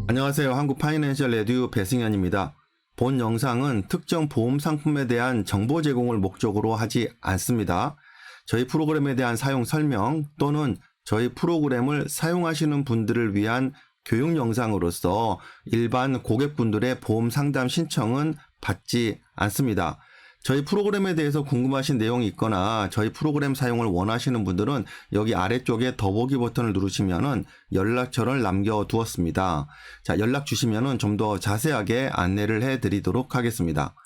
안녕하세요. 한국 파이낸셜 레듀 배승현입니다. 본 영상은 특정 보험 상품에 대한 정보 제공을 목적으로 하지 않습니다. 저희 프로그램에 대한 사용 설명 또는 저희 프로그램을 사용하시는 분들을 위한 교육 영상으로서 일반 고객분들의 보험 상담 신청은 받지 않습니다. 저희 프로그램에 대해서 궁금하신 내용이 있거나 저희 프로그램 사용을 원하시는 분들은 여기 아래쪽에 더보기 버튼을 누르시면은 연락처를 남겨두었습니다. 자, 연락 주시면은 좀 더 자세하게 안내를 해드리도록 하겠습니다.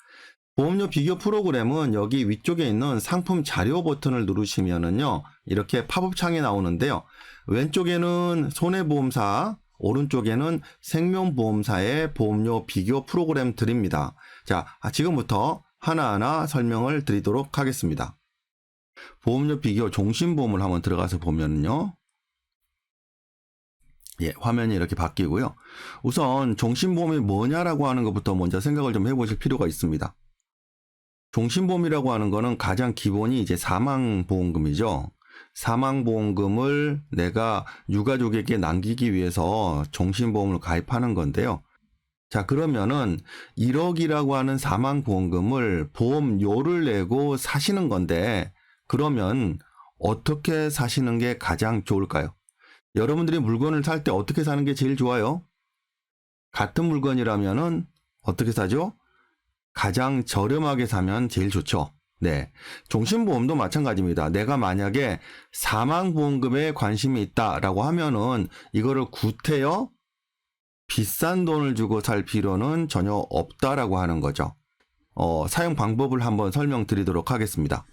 보험료 비교 프로그램은 여기 위쪽에 있는 상품 자료 버튼을 누르시면은요, 이렇게 팝업 창이 나오는데요. 왼쪽에는 손해보험사, 오른쪽에는 생명보험사의 보험료 비교 프로그램들입니다. 자, 지금부터 하나하나 설명을 드리도록 하겠습니다. 보험료 비교 종신보험을 한번 들어가서 보면요. 화면이 이렇게 바뀌고요. 우선 종신보험이 뭐냐라고 하는 것부터 먼저 생각을 좀 해보실 필요가 있습니다. 종신보험이라고 하는 거는 가장 기본이 이제 사망보험금이죠. 사망보험금을 내가 유가족에게 남기기 위해서 종신보험을 가입하는 건데요. 자, 그러면은 1억이라고 하는 사망보험금을 보험료를 내고 사시는 건데, 그러면 어떻게 사시는 게 가장 좋을까요? 여러분들이 물건을 살 때 어떻게 사는 게 제일 좋아요? 같은 물건이라면은 어떻게 사죠? 가장 저렴하게 사면 제일 좋죠. 네. 종신보험도 마찬가지입니다. 내가 만약에 사망보험금에 관심이 있다라고 하면은 이거를 구태여 비싼 돈을 주고 살 필요는 전혀 없다라고 하는 거죠. 사용 방법을 한번 설명드리도록 하겠습니다.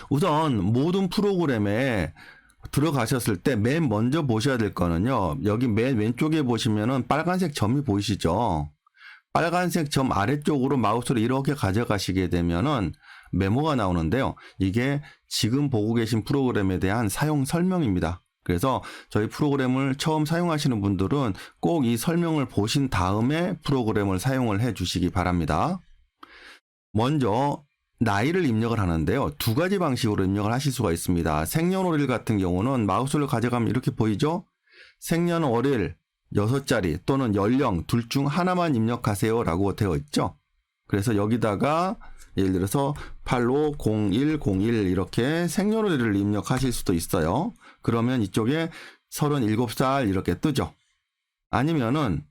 우선 모든 프로그램에 들어가셨을 때 맨 먼저 보셔야 될 거는요. 여기 맨 왼쪽에 보시면은 빨간색 점이 보이시죠? 빨간색 점 아래쪽으로 마우스를 이렇게 가져가시게 되면은 메모가 나오는데요. 이게 지금 보고 계신 프로그램에 대한 사용 설명입니다. 그래서 저희 프로그램을 처음 사용하시는 분들은 꼭 이 설명을 보신 다음에 프로그램을 사용을 해 주시기 바랍니다. 먼저 나이를 입력을 하는데요. 두 가지 방식으로 입력을 하실 수가 있습니다. 생년월일 같은 경우는 마우스를 가져가면 이렇게 보이죠? 생년월일 6자리 또는 연령 둘 중 하나만 입력하세요 라고 되어 있죠. 그래서 여기다가 예를 들어서 850101 이렇게 생년월일을 입력하실 수도 있어요. 그러면 이쪽에 37살 이렇게 뜨죠. 아니면은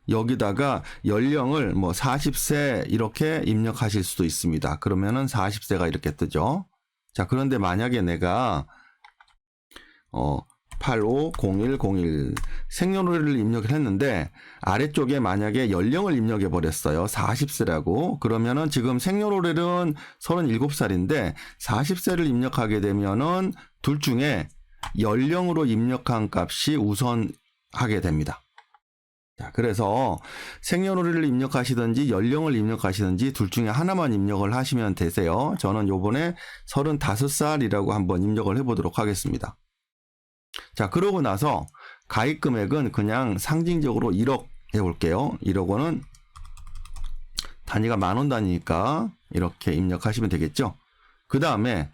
여기다가 연령을 40세 이렇게 입력하실 수도 있습니다. 그러면은 40세가 이렇게 뜨죠. 자, 그런데 만약에 내가 850101 생년월일을 입력을 했는데 아래쪽에 만약에 연령을 입력해 버렸어요. 40세라고. 그러면은 지금 생년월일은 37살인데 40세를 입력하게 되면은 둘 중에 연령으로 입력한 값이 우선하게 됩니다. 자, 그래서 생년월일을 입력하시든지 연령을 입력하시든지 둘 중에 하나만 입력을 하시면 되세요. 저는 요번에 35살이라고 한번 입력을 해보도록 하겠습니다. 자, 그러고 나서 가입 금액은 그냥 상징적으로 1억 해볼게요. 1억 원은 단위가 만원 단위니까 이렇게 입력하시면 되겠죠. 그 다음에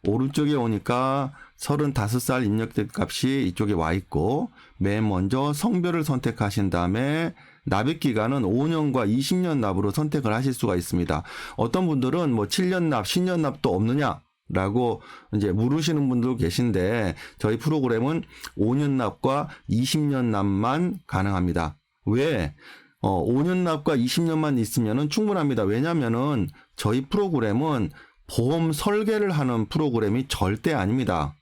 오른쪽에 오니까 35살 입력된 값이 이쪽에 와 있고 맨 먼저 성별을 선택하신 다음에 납입 기간은 5년과 20년 납으로 선택을 하실 수가 있습니다. 어떤 분들은 7년 납, 10년 납도 없느냐? 라고 이제 물으시는 분도 계신데 저희 프로그램은 5년 납과 20년 납만 가능합니다. 왜? 5년 납과 20년만 있으면은 충분합니다. 왜냐면은 저희 프로그램은 보험 설계를 하는 프로그램이 절대 아닙니다.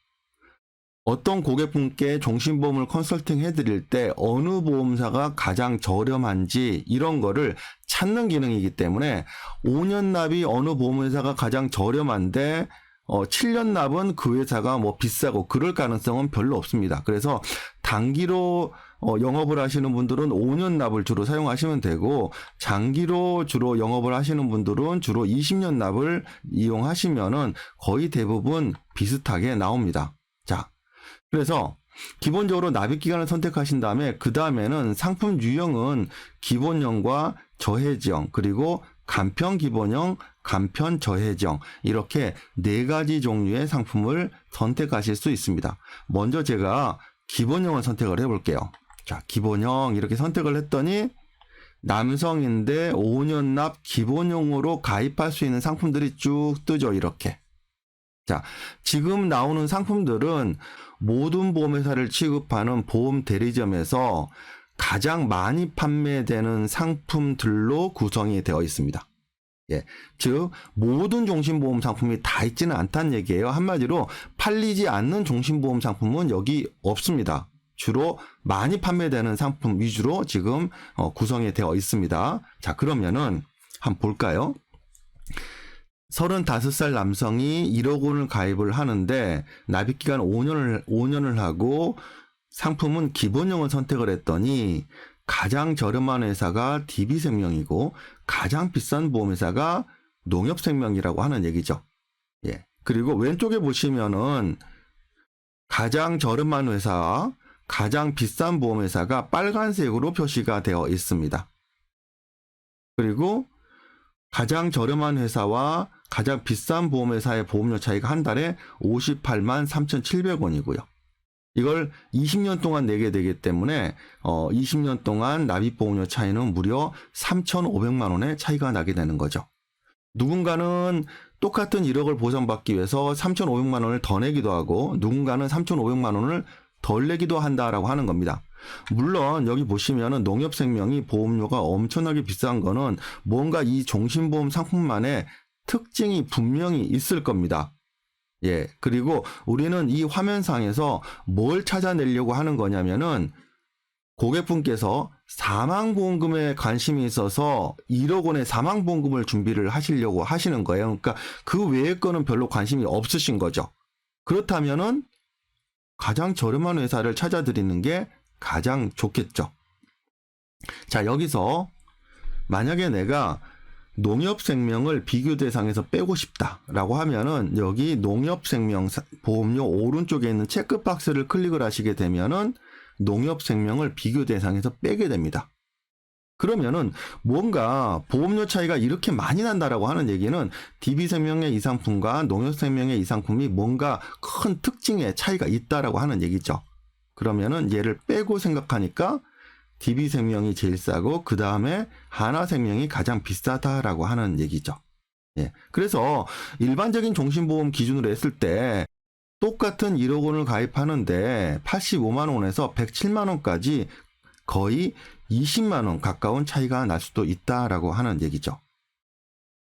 어떤 고객분께 종신보험을 컨설팅 해드릴 때 어느 보험사가 가장 저렴한지 이런 거를 찾는 기능이기 때문에 5년 납이 어느 보험회사가 가장 저렴한데 7년 납은 그 회사가 비싸고 그럴 가능성은 별로 없습니다. 그래서 단기로 영업을 하시는 분들은 5년 납을 주로 사용하시면 되고 장기로 주로 영업을 하시는 분들은 주로 20년 납을 이용하시면은 거의 대부분 비슷하게 나옵니다. 자, 그래서 기본적으로 납입 기간을 선택하신 다음에 그 다음에는 상품 유형은 기본형과 저해지형 그리고 간편 기본형, 간편 저해지형 이렇게 네 가지 종류의 상품을 선택하실 수 있습니다. 먼저 제가 기본형을 선택을 해볼게요. 자, 기본형 이렇게 선택을 했더니 남성인데 5년 납 기본형으로 가입할 수 있는 상품들이 쭉 뜨죠. 이렇게. 자, 지금 나오는 상품들은 모든 보험회사를 취급하는 보험 대리점에서 가장 많이 판매되는 상품들로 구성이 되어 있습니다. 예, 즉 모든 종신보험 상품이 다 있지는 않다는 얘기예요. 한마디로 팔리지 않는 종신보험 상품은 여기 없습니다. 주로 많이 판매되는 상품 위주로 지금 구성이 되어 있습니다. 자, 그러면은 한번 볼까요? 35살 남성이 1억 원을 가입을 하는데 납입기간 5년을 하고 상품은 기본형을 선택을 했더니 가장 저렴한 회사가 DB생명이고 가장 비싼 보험회사가 농협생명이라고 하는 얘기죠. 예. 그리고 왼쪽에 보시면은 가장 저렴한 회사와 가장 비싼 보험회사가 빨간색으로 표시가 되어 있습니다. 그리고 가장 저렴한 회사와 가장 비싼 보험회사의 보험료 차이가 한 달에 58만 3,700원이고요. 이걸 20년 동안 내게 되기 때문에 20년 동안 납입보험료 차이는 무려 3,500만 원의 차이가 나게 되는 거죠. 누군가는 똑같은 1억을 보전받기 위해서 3,500만 원을 더 내기도 하고 누군가는 3,500만 원을 덜 내기도 한다라고 하는 겁니다. 물론 여기 보시면은 농협생명이 보험료가 엄청나게 비싼 거는 뭔가 이 종신보험 상품만의 특징이 분명히 있을 겁니다. 예. 그리고 우리는 이 화면상에서 뭘 찾아내려고 하는 거냐면은 고객분께서 사망보험금에 관심이 있어서 1억 원의 사망보험금을 준비를 하시려고 하시는 거예요. 그러니까 그 외의 거는 별로 관심이 없으신 거죠. 그렇다면은 가장 저렴한 회사를 찾아드리는 게 가장 좋겠죠. 자, 여기서 만약에 내가 농협생명을 비교 대상에서 빼고 싶다라고 하면은 여기 농협생명 보험료 오른쪽에 있는 체크박스를 클릭을 하시게 되면은 농협생명을 비교 대상에서 빼게 됩니다. 그러면은 뭔가 보험료 차이가 이렇게 많이 난다라고 하는 얘기는 DB생명의 이 상품과 농협생명의 이 상품이 뭔가 큰 특징의 차이가 있다라고 하는 얘기죠. 그러면은 얘를 빼고 생각하니까 DB생명이 제일 싸고 그 다음에 하나생명이 가장 비싸다라고 하는 얘기죠. 예. 그래서 일반적인 종신보험 기준으로 했을 때 똑같은 1억 원을 가입하는데 85만 원에서 107만 원까지 거의 20만 원 가까운 차이가 날 수도 있다라고 하는 얘기죠.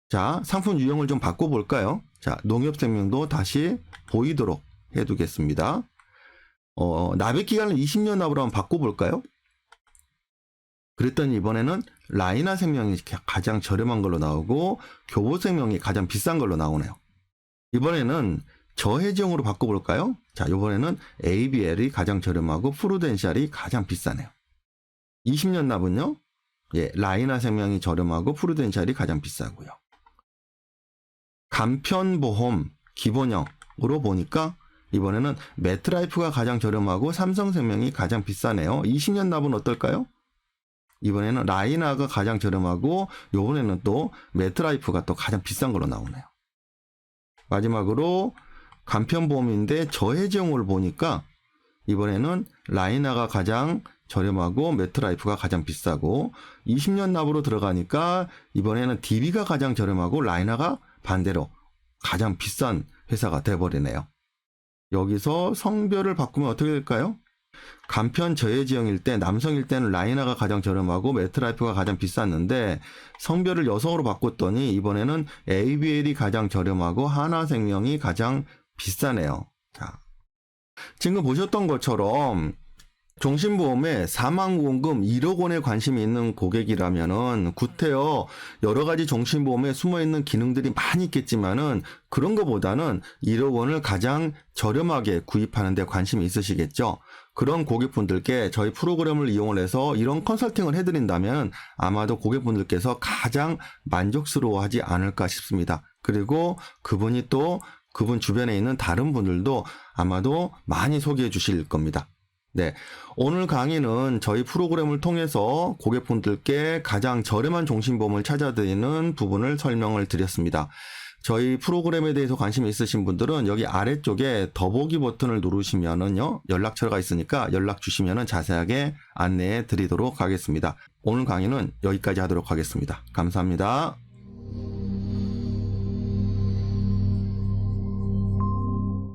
자, 상품 유형을 좀 바꿔볼까요? 자, 농협생명도 다시 보이도록 해두겠습니다. 납입기간을 20년 납으로 한번 바꿔볼까요? 그랬더니 이번에는 라이나생명이 가장 저렴한 걸로 나오고 교보생명이 가장 비싼 걸로 나오네요. 이번에는 저해지형으로 바꿔볼까요? 자, 이번에는 ABL이 가장 저렴하고 프루덴셜이 가장 비싸네요. 20년 납은요? 예, 라이나생명이 저렴하고 프루덴셜이 가장 비싸고요. 간편보험 기본형으로 보니까 이번에는 메트라이프가 가장 저렴하고 삼성생명이 가장 비싸네요. 20년 납은 어떨까요? 이번에는 라이나가 가장 저렴하고 이번에는 또 메트라이프가 또 가장 비싼 걸로 나오네요. 마지막으로 간편보험인데 저해지형을 보니까 이번에는 라이나가 가장 저렴하고 메트라이프가 가장 비싸고 20년 납으로 들어가니까 이번에는 DB가 가장 저렴하고 라이나가 반대로 가장 비싼 회사가 돼버리네요. 여기서 성별을 바꾸면 어떻게 될까요? 간편 저해지형일 때 남성일 때는 라이나가 가장 저렴하고 메트라이프가 가장 비쌌는데 성별을 여성으로 바꿨더니 이번에는 ABL이 가장 저렴하고 하나생명이 가장 비싸네요. 자, 지금 보셨던 것처럼 종신보험에 사망보험금 1억 원에 관심이 있는 고객이라면은 구태여 여러 가지 종신보험에 숨어있는 기능들이 많이 있겠지만은 그런 것보다는 1억 원을 가장 저렴하게 구입하는 데 관심이 있으시겠죠. 그런 고객분들께 저희 프로그램을 이용을 해서 이런 컨설팅을 해드린다면 아마도 고객분들께서 가장 만족스러워하지 않을까 싶습니다. 그리고 그분이 또 그분 주변에 있는 다른 분들도 아마도 많이 소개해 주실 겁니다. 네, 오늘 강의는 저희 프로그램을 통해서 고객분들께 가장 저렴한 종신보험을 찾아드리는 부분을 설명을 드렸습니다. 저희 프로그램에 대해서 관심이 있으신 분들은 여기 아래쪽에 더보기 버튼을 누르시면은요, 연락처가 있으니까 연락 주시면은 자세하게 안내해 드리도록 하겠습니다. 오늘 강의는 여기까지 하도록 하겠습니다. 감사합니다.